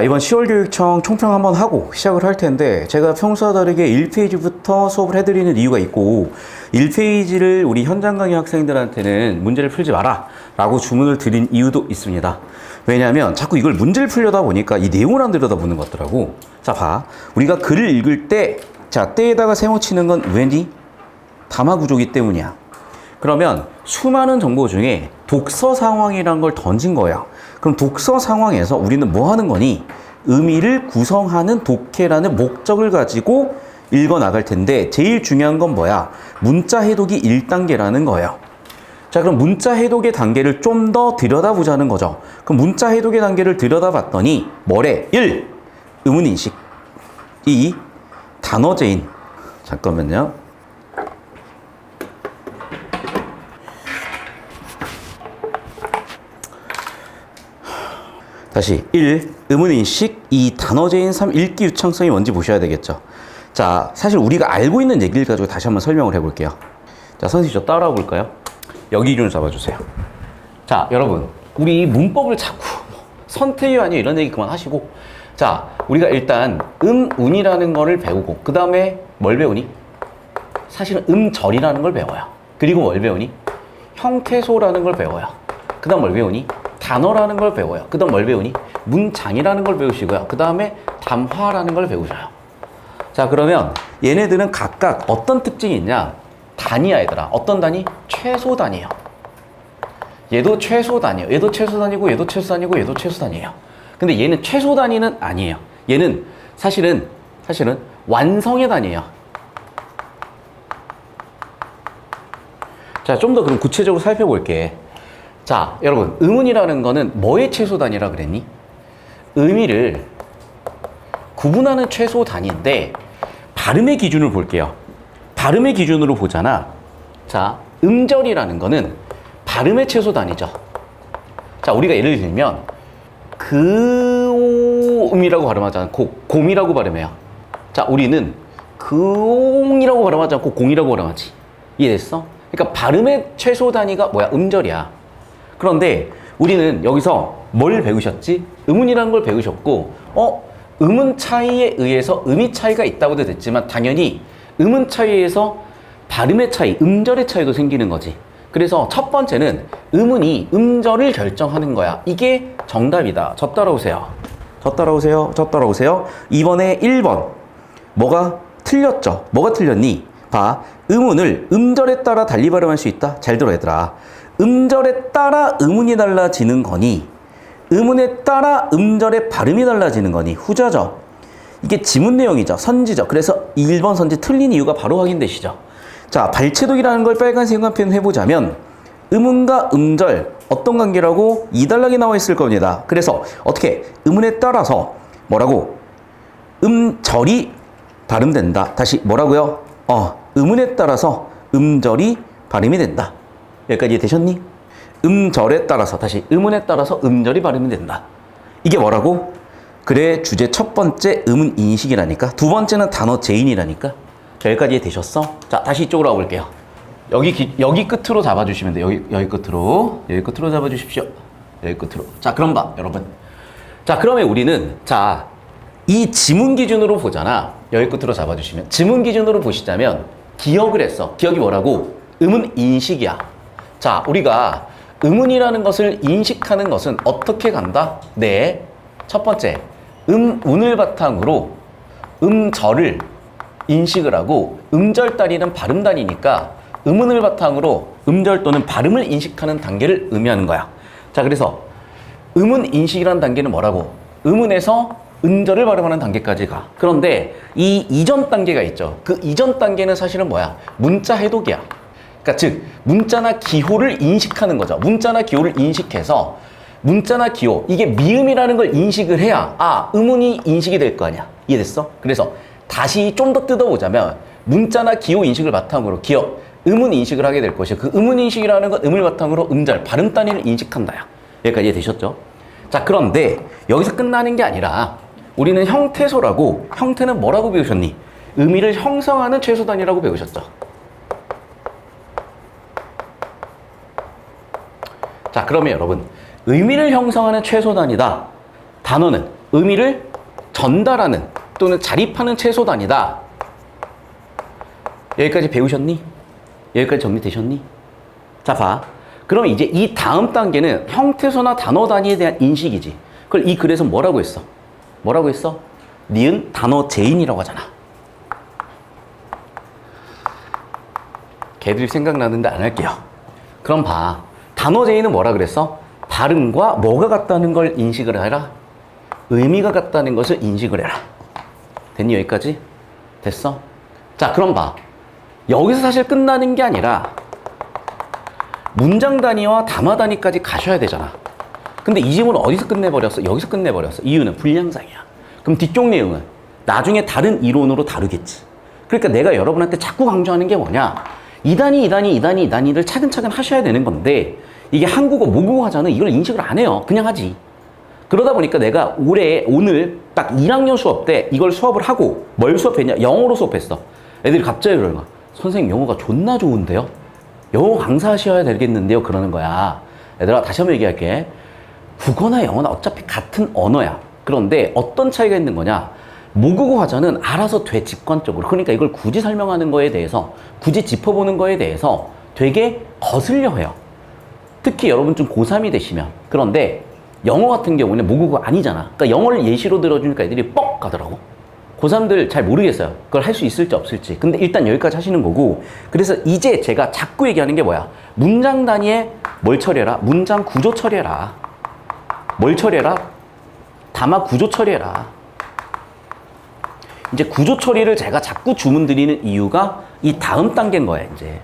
이번 10월 교육청 총평 한번 하고 시작을 할 텐데, 제가 평소와 다르게 1페이지부터 수업을 해드리는 이유가 있고, 1페이지를 우리 현장 강의 학생들한테는 문제를 풀지 마라 라고 주문을 드린 이유도 있습니다. 왜냐하면 자꾸 이걸 문제를 풀려다 보니까 이 내용을 안 들여다보는 것 같더라고. 자, 봐. 우리가 글을 읽을 때, 자, 때에다가 세모 치는 건 왜니? 담화 구조이기 때문이야. 그러면 수많은 정보 중에 독서 상황이라는 걸 던진 거야. 그럼 독서 상황에서 우리는 뭐 하는 거니? 의미를 구성하는 독해라는 목적을 가지고 읽어 나갈 텐데, 제일 중요한 건 뭐야? 문자 해독이 1단계라는 거예요. 자, 그럼 문자 해독의 단계를 좀 더 들여다보자는 거죠. 그럼 문자 해독의 단계를 들여다봤더니 뭐래? 1. 의문인식. 2. 단어제인. 잠깐만요. 다시 1. 의문인식. 2. 단어제인. 3. 읽기 유창성이 뭔지 보셔야 되겠죠. 자, 사실 우리가 알고 있는 얘기를 가지고 다시 한번 설명을 해볼게요. 자, 선생님 저 따라와 볼까요? 여기 기준을 잡아주세요. 자, 여러분, 우리 문법을 자꾸 선택이 아니에요 이런 얘기 그만하시고, 자, 우리가 일단 운이라는 거를 배우고, 그 다음에 뭘 배우니? 사실은 음절이라는 걸 배워요. 그리고 뭘 배우니? 형태소라는 걸 배워요. 그 다음 뭘 배우니? 단어라는 걸 배워요. 그 다음 뭘 배우니? 문장이라는 걸 배우시고요. 그 다음에 담화라는 걸 배우셔요. 자, 그러면 얘네들은 각각 어떤 특징이 있냐? 단위야, 얘들아. 어떤 단위? 최소 단위예요. 얘도 최소 단위예요. 얘도 최소 단위고, 얘도 최소 단위고, 얘도 최소 단위예요. 근데 얘는 최소 단위는 아니에요. 얘는 사실은 완성의 단위예요. 자, 좀 더 그럼 구체적으로 살펴볼게. 자, 여러분, 의문이라는 거는 뭐의 최소 단위라 그랬니? 의미를 구분하는 최소 단위인데, 발음의 기준을 볼게요. 발음의 기준으로 보잖아. 자, 음절이라는 거는 발음의 최소 단위죠. 자, 우리가 예를 들면 그옴이라고 발음하지 않고 곰이라고 발음해요. 자, 우리는 그옹이라고 발음하지 않고 공이라고 발음하지. 이해됐어? 그러니까 발음의 최소 단위가 뭐야? 음절이야. 그런데 우리는 여기서 뭘 배우셨지? 음운이라는 걸 배우셨고, 음운 차이에 의해서 의미 차이가 있다고도 됐지만, 당연히 음운 차이에 의해서 발음의 차이, 음절의 차이도 생기는 거지. 그래서 첫 번째는 음운이 음절을 결정하는 거야. 이게 정답이다. 저 따라오세요. 저 따라오세요. 저 따라오세요. 이번에 1번. 뭐가 틀렸죠? 뭐가 틀렸니? 봐. 음운을 음절에 따라 달리 발음할 수 있다. 잘 들어, 얘들아. 음절에 따라 음운이 달라지는 거니, 음운에 따라 음절의 발음이 달라지는 거니? 후자죠. 이게 지문 내용이죠. 선지죠. 그래서 1번 선지 틀린 이유가 바로 확인되시죠. 자, 발췌독이라는 걸 빨간색 형광펜 해보자면, 음운과 음절 어떤 관계라고? 2단락이 나와 있을 겁니다. 그래서 어떻게? 음운에 따라서 뭐라고? 음절이 발음된다. 다시 뭐라고요? 음운에 따라서 음절이 발음이 된다. 여기까지 되셨니? 음절에 따라서, 다시 음운에 따라서 음절이 발음이 된다. 이게 뭐라고? 그래, 주제 첫 번째 음운 인식이라니까. 두 번째는 단어 제인이라니까. 자, 여기까지 되셨어? 자, 다시 이쪽으로 와볼게요. 여기 끝으로 잡아주시면 돼요. 여기 끝으로 잡아주십시오. 여기 끝으로. 자, 그럼 봐, 여러분. 자, 그러면 우리는, 자, 이 지문 기준으로 보잖아. 여기 끝으로 잡아주시면. 지문 기준으로 보시자면, 기억을 했어. 기억이 뭐라고? 음운 인식이야. 자, 우리가 음운이라는 것을 인식하는 것은 어떻게 간다? 네. 첫 번째, 운을 바탕으로 음절을 인식을 하고, 음절 단위는 발음 단위니까 음운을 바탕으로 음절 또는 발음을 인식하는 단계를 의미하는 거야. 자, 그래서 음운 인식이라는 단계는 뭐라고? 음운에서 음절을 발음하는 단계까지 가. 그런데 이 이전 단계가 있죠. 그 이전 단계는 사실은 뭐야? 문자 해독이야. 그러니까 즉 문자나 기호를 인식하는 거죠. 문자나 기호를 인식해서, 문자나 기호, 이게 미음이라는 걸 인식을 해야 음운이 인식이 될 거 아니야. 이해됐어? 그래서 다시 좀 더 뜯어보자면, 문자나 기호 인식을 바탕으로 음운 인식을 하게 될 것이고, 그 음운 인식이라는 건 음을 바탕으로 음절, 발음 단위를 인식한다야. 여기까지 이해되셨죠? 자, 그런데 여기서 끝나는 게 아니라 우리는 형태소라고, 형태는 뭐라고 배우셨니? 의미를 형성하는 최소 단위라고 배우셨죠. 자, 그러면 여러분, 의미를 형성하는 최소 단위다. 단어는 의미를 전달하는 또는 자립하는 최소 단위다. 여기까지 배우셨니? 여기까지 정리되셨니? 자, 봐. 그럼 이제 이 다음 단계는 형태소나 단어 단위에 대한 인식이지. 그걸 이 글에서 뭐라고 했어? 뭐라고 했어? 니은 단어 제인이라고 하잖아. 걔들이 생각나는데 안 할게요. 그럼 봐. 단어 제인은 뭐라 그랬어? 발음과 뭐가 같다는 걸 인식을 해라. 의미가 같다는 것을 인식을 해라. 됐니? 여기까지? 됐어? 자, 그럼 봐. 여기서 사실 끝나는 게 아니라 문장 단위와 담화 단위까지 가셔야 되잖아. 근데 이 질문을 어디서 끝내버렸어? 여기서 끝내버렸어. 이유는 불량상이야. 그럼 뒤쪽 내용은 나중에 다른 이론으로 다루겠지. 그러니까 내가 여러분한테 자꾸 강조하는 게 뭐냐? 2단위, 2단위, 2단위, 2단위를 차근차근 하셔야 되는 건데 이게 한국어 모국어화자는 이걸 인식을 안 해요. 그냥 하지. 그러다 보니까 내가 오늘 딱 1학년 수업 때 이걸 수업을 하고 뭘 수업했냐? 영어로 수업했어. 애들이 갑자기 그러는 거야. 선생님 영어가 존나 좋은데요? 영어 강사하셔야 되겠는데요? 그러는 거야. 얘들아 다시 한번 얘기할게. 국어나 영어나 어차피 같은 언어야. 그런데 어떤 차이가 있는 거냐? 모국어 화자는 알아서 돼, 직관적으로. 그러니까 이걸 굳이 설명하는 거에 대해서, 굳이 짚어보는 거에 대해서 되게 거슬려 해요. 특히 여러분 좀 고3이 되시면. 그런데 영어 같은 경우는 모국어 아니잖아. 그러니까 영어를 예시로 들어주니까 애들이 뻑 가더라고. 고3들 잘 모르겠어요. 그걸 할 수 있을지 없을지. 근데 일단 여기까지 하시는 거고. 그래서 이제 제가 자꾸 얘기하는 게 뭐야? 문장 단위에 뭘 처리해라? 문장 구조 처리해라. 뭘 처리해라? 담화 구조 처리해라. 이제 구조 처리를 제가 자꾸 주문 드리는 이유가 이 다음 단계인 거야, 이제.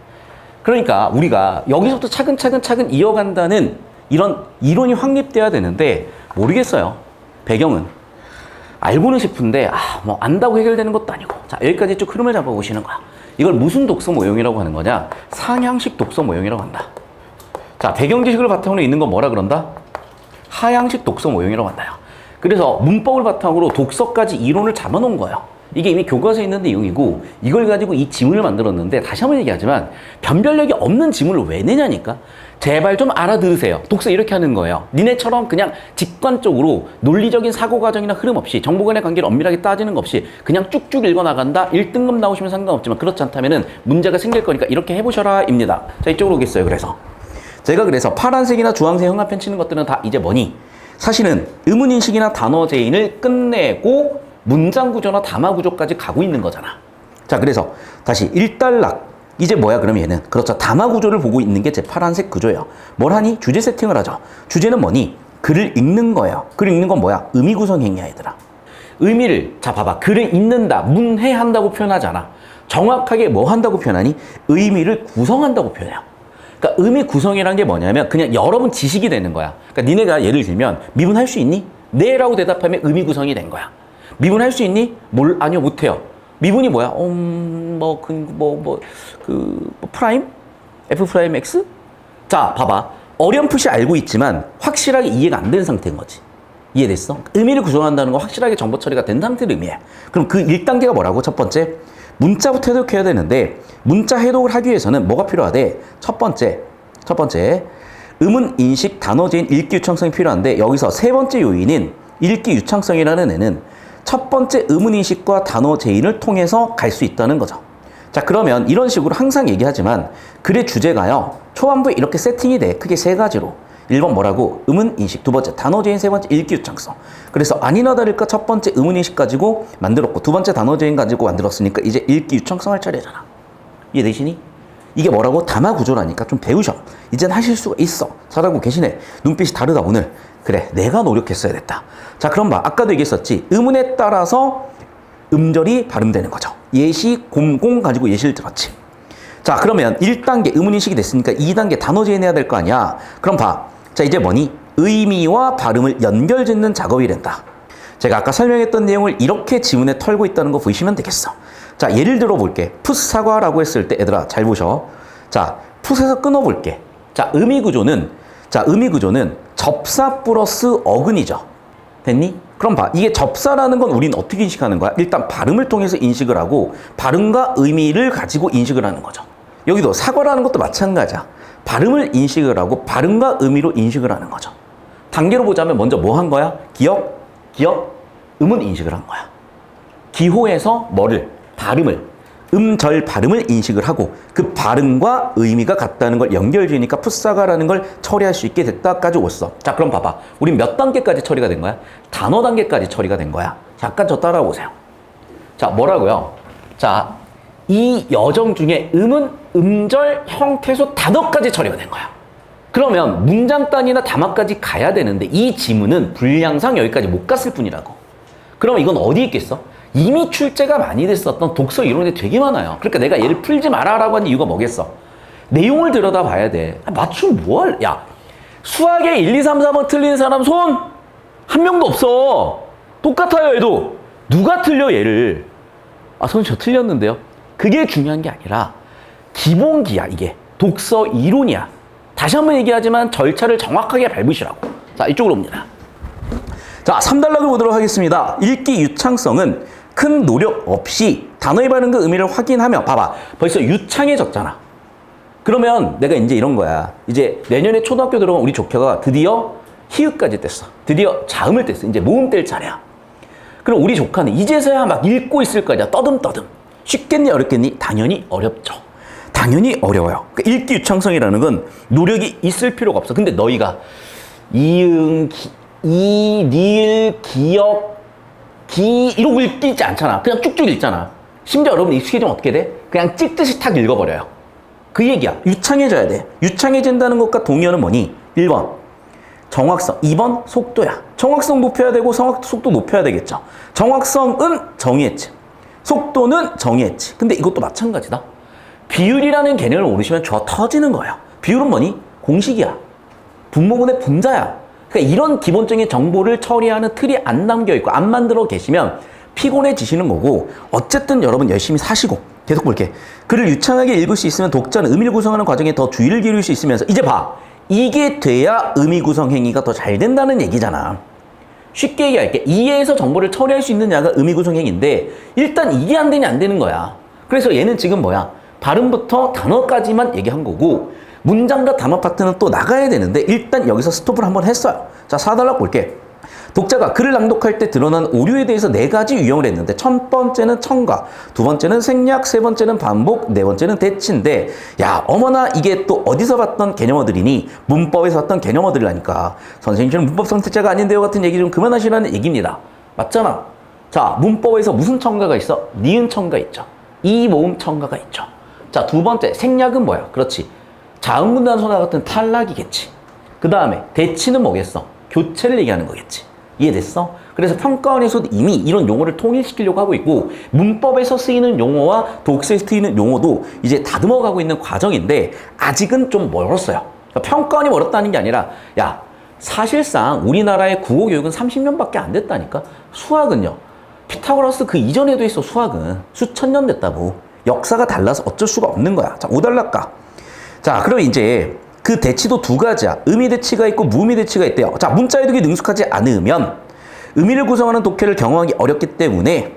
그러니까 우리가 여기서부터 차근차근 이어간다는 이런 이론이 확립돼야 되는데 모르겠어요. 배경은. 알고는 싶은데 뭐 안다고 해결되는 것도 아니고. 자, 여기까지 쭉 흐름을 잡아보시는 거야. 이걸 무슨 독서 모형이라고 하는 거냐? 상향식 독서 모형이라고 한다. 자, 배경 지식을 바탕으로 있는 건 뭐라 그런다? 하향식 독서 모형이라고 한다. 그래서 문법을 바탕으로 독서까지 이론을 잡아놓은 거예요. 이게 이미 교과서에 있는 내용이고 이걸 가지고 이 지문을 만들었는데 다시 한번 얘기하지만 변별력이 없는 지문을 왜 내냐니까. 제발 좀 알아들으세요. 독서 이렇게 하는 거예요. 니네처럼 그냥 직관적으로 논리적인 사고 과정이나 흐름 없이 정보 간의 관계를 엄밀하게 따지는 것 없이 그냥 쭉쭉 읽어나간다. 1등급 나오시면 상관없지만 그렇지 않다면 문제가 생길 거니까 이렇게 해보셔라 입니다. 자, 이쪽으로 오겠어요. 그래서 제가 파란색이나 주황색 형광펜 치는 것들은 다 이제 뭐니? 사실은 의문인식이나 단어 제인을 끝내고 문장 구조나 담화 구조까지 가고 있는 거잖아. 자, 그래서 다시 1단락. 이제 뭐야, 그럼 얘는? 그렇죠. 담화 구조를 보고 있는 게 제 파란색 구조예요. 뭘 하니? 주제 세팅을 하죠. 주제는 뭐니? 글을 읽는 거예요. 글을 읽는 건 뭐야? 의미 구성 행위야, 얘들아. 의미를, 자, 봐봐. 글을 읽는다, 문해한다고 표현하잖아. 정확하게 뭐 한다고 표현하니? 의미를 구성한다고 표현해요. 그러니까 의미 구성이라는 게 뭐냐면 그냥 여러분 지식이 되는 거야. 그러니까 니네가 예를 들면 미분할 수 있니? 네 라고 대답하면 의미 구성이 된 거야. 미분할 수 있니? 아니요, 못해요. 미분이 뭐야? 프라임? F 프라임 X? 자, 봐봐. 어렴풋이 알고 있지만 확실하게 이해가 안 된 상태인 거지. 이해됐어? 의미를 구성한다는 건 확실하게 정보 처리가 된 상태를 의미해. 그럼 그 1단계가 뭐라고? 첫 번째, 문자부터 해독해야 되는데 문자 해독을 하기 위해서는 뭐가 필요하대? 첫 번째, 의문 인식 단어 제인 읽기 유창성이 필요한데 여기서 세 번째 요인인 읽기 유창성이라는 애는 첫 번째 의문 인식과 단어 제인을 통해서 갈 수 있다는 거죠. 자, 그러면 이런 식으로 항상 얘기하지만 글의 주제가요, 초반부에 이렇게 세팅이 돼. 크게 세 가지로. 1번 뭐라고? 의문 인식. 두 번째 단어 제인. 세 번째 읽기 유창성. 그래서 아니나 다를까 첫 번째 의문 인식 가지고 만들었고 두 번째 단어 제인 가지고 만들었으니까 이제 읽기 유창성 할 차례잖아. 이해되시니? 이게 뭐라고? 담화 구조라니까 좀 배우셔. 이젠 하실 수가 있어. 잘하고 계시네. 눈빛이 다르다 오늘. 그래, 내가 노력했어야 됐다. 자, 그럼 봐. 아까도 얘기했었지. 의문에 따라서 음절이 발음되는 거죠. 예시, 곰공 가지고 예시를 들었지. 자, 그러면 1단계 의문인식이 됐으니까 2단계 단어 제인해야 될 거 아니야. 그럼 봐. 자, 이제 뭐니? 의미와 발음을 연결짓는 작업이 된다. 제가 아까 설명했던 내용을 이렇게 지문에 털고 있다는 거 보시면 되겠어. 자, 예를 들어 볼게. 풋사과라고 했을 때 얘들아 잘 보셔. 자, 풋에서 끊어볼게. 자, 의미 구조는 접사 플러스 어근이죠. 됐니? 그럼 봐. 이게 접사라는 건 우린 어떻게 인식하는 거야? 일단 발음을 통해서 인식을 하고 발음과 의미를 가지고 인식을 하는 거죠. 여기도 사과라는 것도 마찬가지야. 발음을 인식을 하고 발음과 의미로 인식을 하는 거죠. 단계로 보자면 먼저 뭐 한 거야? 기억, 기억, 음은 인식을 한 거야. 기호에서 뭐를? 발음을. 음절 발음을 인식을 하고 그 발음과 의미가 같다는 걸 연결지으니까 풋사가라는 걸 처리할 수 있게 됐다까지 왔어. 자, 그럼 봐봐. 우린 몇 단계까지 처리가 된 거야? 단어 단계까지 처리가 된 거야. 잠깐 저 따라오세요. 자, 뭐라고요? 자, 이 여정 중에 음은 음절, 형태소, 단어까지 처리가 된 거야. 그러면 문장 단위나 담화까지 가야 되는데 이 지문은 분량상 여기까지 못 갔을 뿐이라고. 그럼 이건 어디 있겠어? 이미 출제가 많이 됐었던 독서 이론에 되게 많아요. 그러니까 내가 얘를 풀지 마라라고 한 이유가 뭐겠어? 내용을 들여다봐야 돼. 맞춤 뭘? 야, 수학에 1, 2, 3, 4번 틀린 사람 손? 한 명도 없어. 똑같아요, 얘도. 누가 틀려, 얘를? 아, 선생님 저 틀렸는데요? 그게 중요한 게 아니라 기본기야, 이게. 독서 이론이야. 다시 한번 얘기하지만 절차를 정확하게 밟으시라고. 자, 이쪽으로 옵니다. 자, 3단락을 보도록 하겠습니다. 읽기 유창성은 큰 노력 없이 단어의 발음과 의미를 확인하며, 봐봐. 벌써 유창해졌잖아. 그러면 내가 이제 이런 거야. 이제 내년에 초등학교 들어간 우리 조카가 드디어 히읗까지 뗐어. 드디어 자음을 뗐어. 이제 모음 뗄 차례야. 그럼 우리 조카는 이제서야 막 읽고 있을 거야. 떠듬떠듬. 쉽겠니 어렵겠니? 당연히 어렵죠. 당연히 어려워요. 그러니까 읽기 유창성이라는 건 노력이 있을 필요가 없어. 근데 너희가 이응, 니을, 기역, 기 이러고 읽지 않잖아. 그냥 쭉쭉 읽잖아. 심지어 여러분 익숙해지면 어떻게 돼? 그냥 찍듯이 탁 읽어버려요. 그 얘기야. 유창해져야 돼. 유창해진다는 것과 동의어는 뭐니? 1번 정확성, 2번 속도야. 정확성 높여야 되고 속도 높여야 되겠죠. 정확성은 정의했지. 속도는 정의했지. 근데 이것도 마찬가지다. 비율이라는 개념을 모르시면 좋아 터지는 거예요. 비율은 뭐니? 공식이야. 분모분의 분자야. 그러니까 이런 기본적인 정보를 처리하는 틀이 안 남겨있고 안 만들어 계시면 피곤해지시는 거고, 어쨌든 여러분 열심히 사시고, 계속 볼게. 글을 유창하게 읽을 수 있으면 독자는 의미를 구성하는 과정에 더 주의를 기울일 수 있으면서, 이제 봐. 이게 돼야 의미 구성 행위가 더 잘 된다는 얘기잖아. 쉽게 얘기할게. 이해해서 정보를 처리할 수 있느냐가 의미 구성 행위인데 일단 이게 안 되냐 안 되는 거야. 그래서 얘는 지금 뭐야? 발음부터 단어까지만 얘기한 거고 문장과 단어 파트는 또 나가야 되는데 일단 여기서 스톱을 한번 했어요. 자, 4단락 볼게. 독자가 글을 낭독할 때 드러난 오류에 대해서 4가지 유형을 했는데 첫 번째는 첨가, 두 번째는 생략, 세 번째는 반복, 네 번째는 대치인데, 야, 어머나 이게 또 어디서 봤던 개념어들이니? 문법에서 봤던 개념어들이라니까. 선생님 저는 문법 선택자가 아닌데요 같은 얘기 좀 그만하시라는 얘기입니다. 맞잖아. 자, 문법에서 무슨 첨가가 있어? 니은 첨가 있죠. 이 모음 첨가가 있죠. 자, 두 번째 생략은 뭐야? 그렇지. 자음분단 소나 같은 탈락이겠지. 그 다음에 대치는 뭐겠어? 교체를 얘기하는 거겠지. 이해됐어? 그래서 평가원에서도 이미 이런 용어를 통일시키려고 하고 있고 문법에서 쓰이는 용어와 독서에서 쓰이는 용어도 이제 다듬어가고 있는 과정인데 아직은 좀 멀었어요. 그러니까 평가원이 멀었다는 게 아니라, 야, 사실상 우리나라의 국어 교육은 30년밖에 안 됐다니까. 수학은요, 피타고라스 그 이전에도 있어. 수학은 수천 년 됐다고. 역사가 달라서 어쩔 수가 없는 거야. 자, 5단락 가. 자, 그럼 이제 그 대치도 두 가지야. 의미 대치가 있고 무의미 대치가 있대요. 자, 문자 해독이 능숙하지 않으면 의미를 구성하는 독해를 경험하기 어렵기 때문에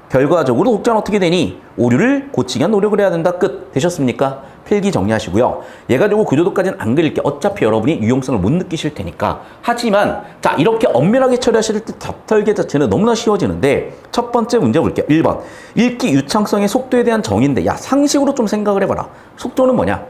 결과적으로 독자는 어떻게 되니? 오류를 고치기 위한 노력을 해야 된다. 끝. 되셨습니까? 필기 정리하시고요. 얘 가지고 그 정도까지는 안 그릴게. 어차피 여러분이 유용성을 못 느끼실 테니까. 하지만 자, 이렇게 엄밀하게 처리하실 때 답설계 자체는 너무나 쉬워지는데 첫 번째 문제 볼게요. 1번 읽기 유창성의 속도에 대한 정의인데, 야, 상식으로 좀 생각을 해봐라. 속도는 뭐냐?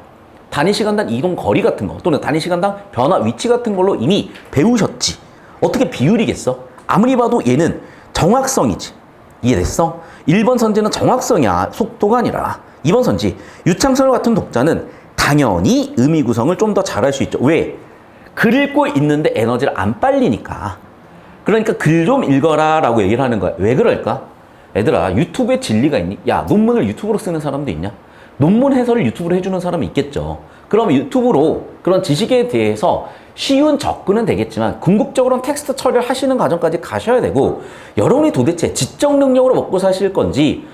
단위시간당 이동 거리 같은 거 또는 단위시간당 변화 위치 같은 걸로 이미 배우셨지. 어떻게 비율이겠어? 아무리 봐도 얘는 정확성이지. 이해됐어? 1번 선지는 정확성이야. 속도가 아니라. 2번 선지. 유창성 같은 독자는 당연히 의미 구성을 좀 더 잘할 수 있죠. 왜? 글 읽고 있는데 에너지를 안 빨리니까. 그러니까 글 좀 읽어라 라고 얘기를 하는 거야. 왜 그럴까? 얘들아, 유튜브에 진리가 있니? 야, 논문을 유튜브로 쓰는 사람도 있냐? 논문 해설을 유튜브로 해주는 사람이 있겠죠. 그럼 유튜브로 그런 지식에 대해서 쉬운 접근은 되겠지만 궁극적으로는 텍스트 처리를 하시는 과정까지 가셔야 되고, 여러분이 도대체 지적 능력으로 먹고 사실 건지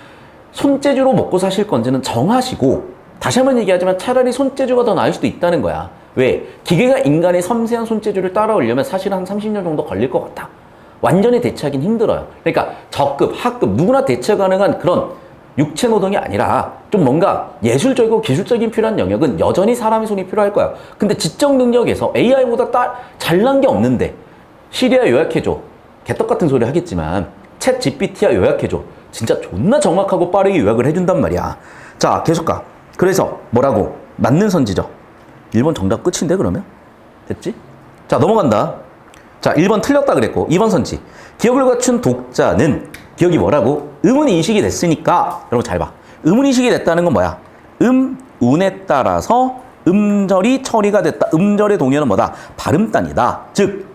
손재주로 먹고 사실 건지는 정하시고, 다시 한번 얘기하지만 차라리 손재주가 더 나을 수도 있다는 거야. 왜? 기계가 인간의 섬세한 손재주를 따라오려면 사실 한 30년 정도 걸릴 것 같아. 완전히 대체하기는 힘들어요. 그러니까 저급, 하급 누구나 대체 가능한 그런 육체 노동이 아니라 좀 뭔가 예술적이고 기술적인 필요한 영역은 여전히 사람의 손이 필요할 거야. 근데 지적 능력에서 AI보다 잘난 게 없는데 시리아 요약해줘. 개떡 같은 소리 하겠지만 챗 GPT야 요약해줘. 진짜 존나 정확하고 빠르게 요약을 해준단 말이야. 자, 계속 가. 그래서 뭐라고? 맞는 선지죠. 1번 정답 끝인데 그러면? 됐지? 자, 넘어간다. 자, 1번 틀렸다 그랬고 2번 선지. 기억을 갖춘 독자는 기억이 뭐라고? 의문이 인식이 됐으니까 여러분 잘 봐. 의문인식이 됐다는 건 뭐야? 운에 따라서 음절이 처리가 됐다. 음절의 동의어는 뭐다? 발음단이다. 즉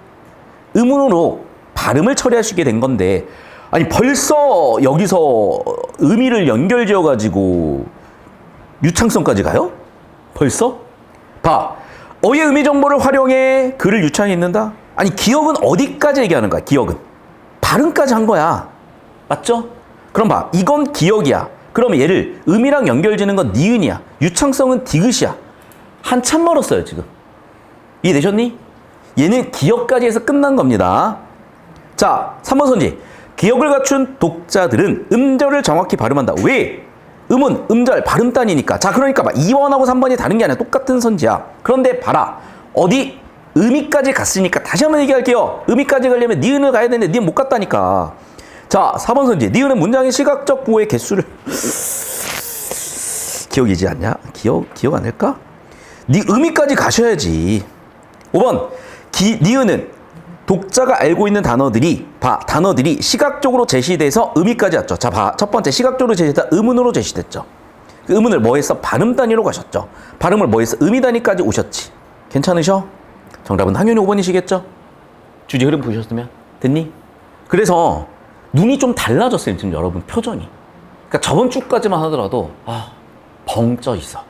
음운으로 발음을 처리하시게 된 건데 아니 벌써 여기서 의미를 연결지어가지고 유창성까지 가요? 벌써? 봐. 어의 의미 정보를 활용해 글을 유창했는다? 아니 기억은 어디까지 얘기하는 거야? 기억은. 발음까지 한 거야. 맞죠? 그럼 봐. 이건 기억이야. 그러면 얘를 음이랑 연결지는 건 니은이야. 유창성은 디귿이야. 한참 멀었어요 지금. 이해되셨니? 얘는 기억까지 해서 끝난 겁니다. 자, 3번 선지. 기억을 갖춘 독자들은 음절을 정확히 발음한다. 왜? 음은 음절 발음단이니까. 자, 그러니까 봐. 2번하고 3번이 다른 게 아니라 똑같은 선지야. 그런데 봐라. 어디? 음이까지 갔으니까 다시 한번 얘기할게요. 음이까지 가려면 니은을 가야 되는데 니은 못 갔다니까. 자, 4번 선지. 니은은 문장의 시각적 부호의 개수를 기억이지 않냐? 기억 안 할까? 니 음이까지 가셔야지. 5번. 니은은 독자가 알고 있는 단어들이 시각적으로 제시돼서 의미까지 왔죠. 자, 봐. 첫 번째 시각적으로 제시됐다. 음운으로 제시됐죠. 그 음운을 뭐 했어? 발음 단위로 가셨죠. 발음을 뭐 했어? 의미 단위까지 오셨지. 괜찮으셔? 정답은 당연히 5번이시겠죠? 주제 흐름 보셨으면? 됐니? 그래서 눈이 좀 달라졌어요. 지금 여러분 표정이. 그러니까 저번 주까지만 하더라도 벙 쪄 있어.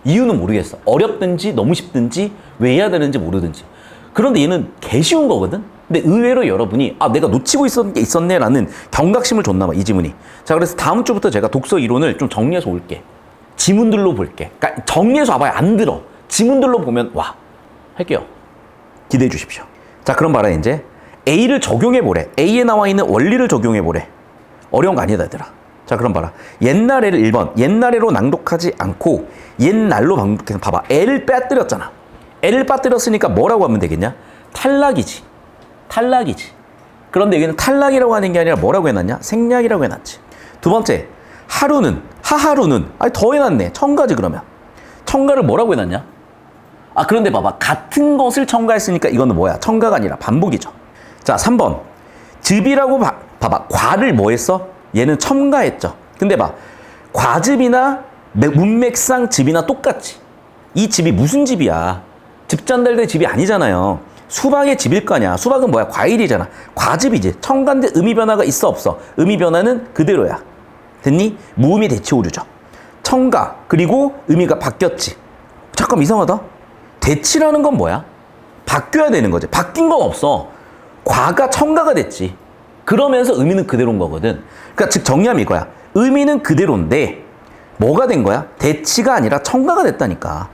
이유는 모르겠어. 어렵든지 너무 쉽든지 왜 해야 되는지 모르든지. 그런데 얘는 개 쉬운 거거든? 근데 의외로 여러분이 내가 놓치고 있었네 라는 경각심을 줬나 봐, 이 지문이. 자, 그래서 다음 주부터 제가 독서 이론을 좀 정리해서 올게. 지문들로 볼게. 그러니까 정리해서 와봐야 안 들어. 지문들로 보면 와. 할게요. 기대해 주십시오. 자, 그럼 봐라 이제. A를 적용해 보래. A에 나와 있는 원리를 적용해 보래. 어려운 거 아니다 얘들아. 자, 그럼 봐라. 옛날에를 1번. 옛날에로 낭독하지 않고 옛날로 방독해서 봐봐. L을 빼뜨렸잖아. L을 빠뜨렸으니까 뭐라고 하면 되겠냐? 탈락이지. 그런데 여기는 탈락이라고 하는 게 아니라 뭐라고 해놨냐? 생략이라고 해놨지. 두 번째, 하하루는 더 해놨네. 첨가지 그러면. 첨가를 뭐라고 해놨냐? 그런데 봐봐. 같은 것을 첨가했으니까 이거는 뭐야? 첨가가 아니라 반복이죠. 자, 3번. 즙이라고 봐봐. 과를 뭐 했어? 얘는 첨가했죠. 근데 봐. 과즙이나 문맥상 즙이나 똑같지. 이 즙이 무슨 즙이야? 즙 전달된 즙이 아니잖아요. 수박의 즙일 거 아니야. 수박은 뭐야? 과일이잖아. 과즙이지. 첨가인데 의미 변화가 있어 없어? 의미 변화는 그대로야. 됐니? 무음이 대치 오류죠. 첨가 그리고 의미가 바뀌었지. 잠깐 이상하다. 대치라는 건 뭐야? 바뀌어야 되는 거지. 바뀐 건 없어. 과가 첨가가 됐지. 그러면서 의미는 그대로인 거거든. 그러니까 즉 정리하면 이거야. 의미는 그대로인데 뭐가 된 거야? 대치가 아니라 첨가가 됐다니까.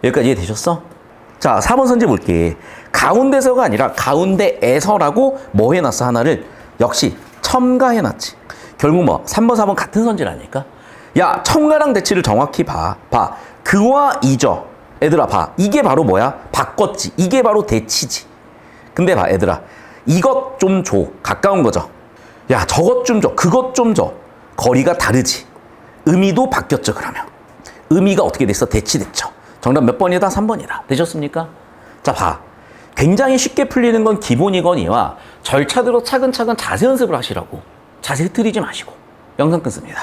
여기까지 이해되셨어? 자, 4번 선지 볼게. 가운데서가 아니라 가운데에서라고 뭐 해놨어? 하나를 역시 첨가해놨지. 결국 뭐 3번, 4번 같은 선지라니까. 야, 첨가랑 대치를 정확히 봐. 그와 이죠. 얘들아 봐. 이게 바로 뭐야? 바꿨지. 이게 바로 대치지. 근데 봐 얘들아. 이것 좀 줘. 가까운 거죠. 야, 저것 좀 줘. 그것 좀 줘. 거리가 다르지. 의미도 바뀌었죠 그러면. 의미가 어떻게 됐어? 대치됐죠. 정답 몇 번이다? 3번이다. 되셨습니까? 자, 봐. 굉장히 쉽게 풀리는 건 기본이거니와 절차대로 차근차근 자세 연습을 하시라고. 자세 흐트리지 마시고. 영상 끊습니다.